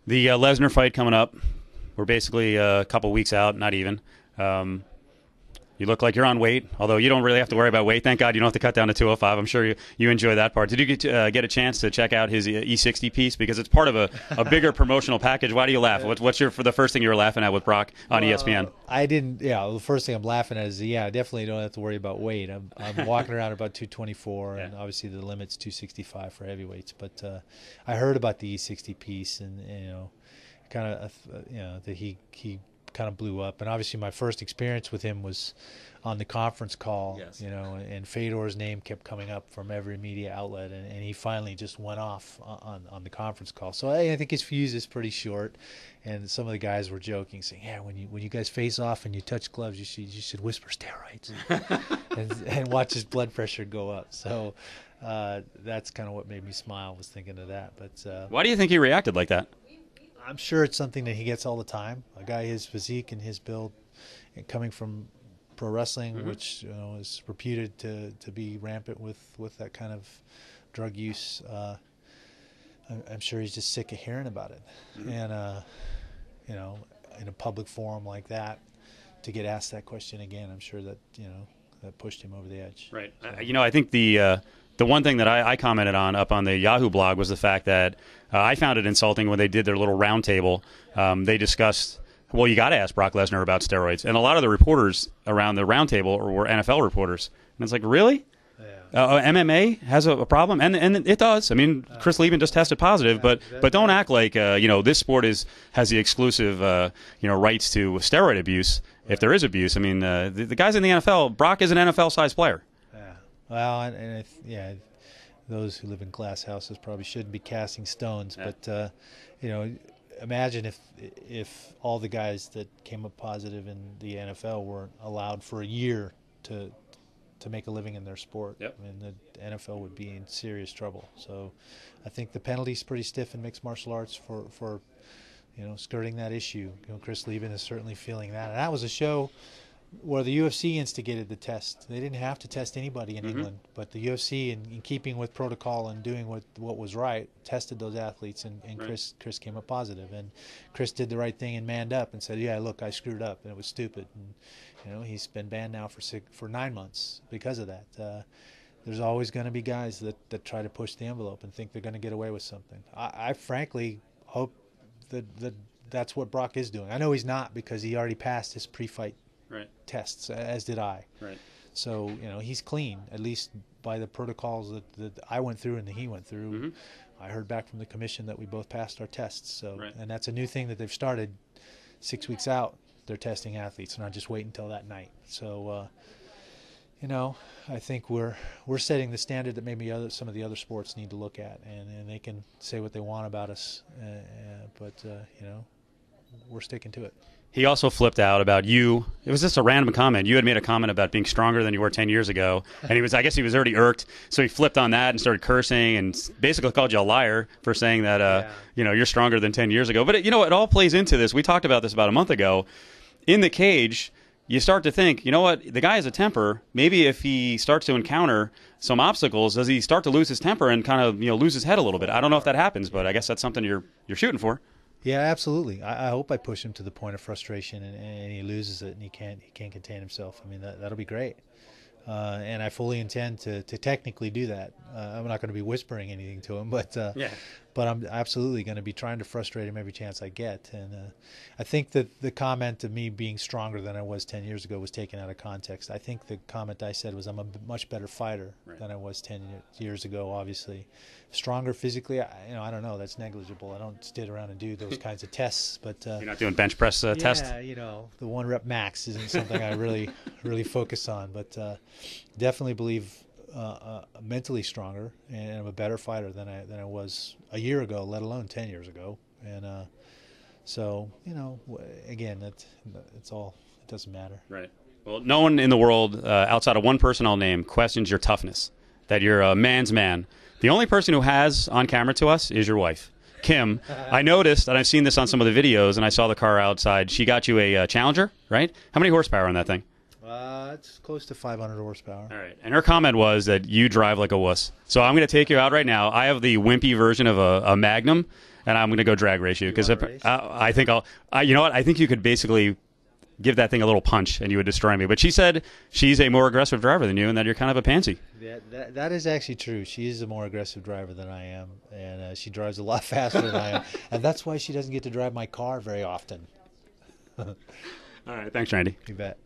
The Lesnar fight coming up. We're basically a couple weeks out, not even. You look like you're on weight, although you don't really have to worry about weight. Thank God you don't have to cut down to 205. I'm sure you enjoy that part. Did you get a chance to check out his E60 piece? Because it's part of a bigger promotional package. Why do you laugh? What's for the first thing you were laughing at with Brock on ESPN? I didn't. Yeah, the first thing I'm laughing at is I definitely don't have to worry about weight. I'm walking around about 224, and obviously the limit's 265 for heavyweights. But I heard about the E60 piece, and kind of that he kind of blew up. And obviously my first experience with him was on the conference call. Yes. And Fedor's name kept coming up from every media outlet, and he finally just went off on the conference call. So I think his fuse is pretty short, and some of the guys were joking, saying, yeah, when you guys face off and you touch gloves, you should whisper steroids and watch his blood pressure go up. So that's kind of what made me smile, was thinking of that. But why do you think he reacted like that? I'm sure it's something that he gets all the time. A guy his physique and his build, and coming from pro wrestling, which is reputed to be rampant with that kind of drug use. I'm sure he's just sick of hearing about it. And in a public forum like that, to get asked that question again, I'm sure that that pushed him over the edge. Right. So. I think the one thing that I commented on up on the Yahoo blog was the fact that I found it insulting when they did their little round table. They discussed, well, you got to ask Brock Lesnar about steroids. And a lot of the reporters around the round table were NFL reporters. And it's like, really? Yeah. MMA has a problem? And it does. I mean, Chris Lieben just tested positive, but don't act like, this sport has the exclusive, rights to steroid abuse, if there is abuse. I mean, the guys in the NFL, Brock is an NFL-sized player. Well, those who live in glass houses probably shouldn't be casting stones. Yeah. But imagine if all the guys that came up positive in the NFL weren't allowed for a year to make a living in their sport. Yep. I mean, the NFL would be in serious trouble. So, I think the penalty's pretty stiff in mixed martial arts for skirting that issue. Chris Lieben is certainly feeling that, and that was a show where the UFC instigated the test. They didn't have to test anybody in England, but the UFC, in keeping with protocol and doing what was right, tested those athletes, and right. Chris came up positive. And Chris did the right thing and manned up and said, yeah, look, I screwed up, and it was stupid. And he's been banned now for 9 months because of that. There's always going to be guys that try to push the envelope and think they're going to get away with something. I frankly hope that's what Brock is doing. I know he's not, because he already passed his pre-fight tests, as did I. Right. So, he's clean, at least by the protocols that I went through and that he went through. Mm-hmm. I heard back from the commission that we both passed our tests. So, right. And that's a new thing that they've started 6 weeks out. They're testing athletes, and not just wait until that night. So, I think we're setting the standard that maybe some of the other sports need to look at, and they can say what they want about us, but we're sticking to it. He also flipped out about you. It was just a random comment. You had made a comment about being stronger than you were 10 years ago. And I guess he was already irked. So he flipped on that and started cursing and basically called you a liar for saying that, you're stronger than 10 years ago. But, it all plays into this. We talked about this about a month ago. In the cage, you start to think, you know what, the guy has a temper. Maybe if he starts to encounter some obstacles, does he start to lose his temper and kind of, lose his head a little bit? I don't know if that happens, but I guess that's something you're shooting for. Yeah, absolutely. I hope I push him to the point of frustration and he loses it and he can't contain himself. I mean, that'll be great. And I fully intend to technically do that. I'm not going to be whispering anything to him, but I'm absolutely going to be trying to frustrate him every chance I get. And I think that the comment of me being stronger than I was 10 years ago was taken out of context. I think the comment I said was I'm a much better fighter than I was 10 years ago, obviously. Stronger physically, I don't know. That's negligible. I don't sit around and do those kinds of tests. But you're not doing bench press tests? Yeah, the 1 rep max isn't something I really focus on. But definitely believe mentally stronger, and I'm a better fighter than I was a year ago, let alone 10 years ago. And so, again, it's all, it doesn't matter. Right. Well, no one in the world, outside of one person I'll name, questions your toughness, that you're a man's man. The only person who has on camera to us is your wife, Kim. I noticed, and I've seen this on some of the videos, and I saw the car outside. She got you a Challenger, right? How many horsepower on that thing? It's close to 500 horsepower. All right. And her comment was that you drive like a wuss. So I'm going to take you out right now. I have the wimpy version of a Magnum. and I'm going to go drag race you because wanna race? I think you know what? I think you could basically give that thing a little punch and you would destroy me. But she said she's a more aggressive driver than you and that you're kind of a pansy. Yeah, that is actually true. She is a more aggressive driver than I am, and she drives a lot faster than I am, and that's why she doesn't get to drive my car very often. All right, thanks, Randy. You bet.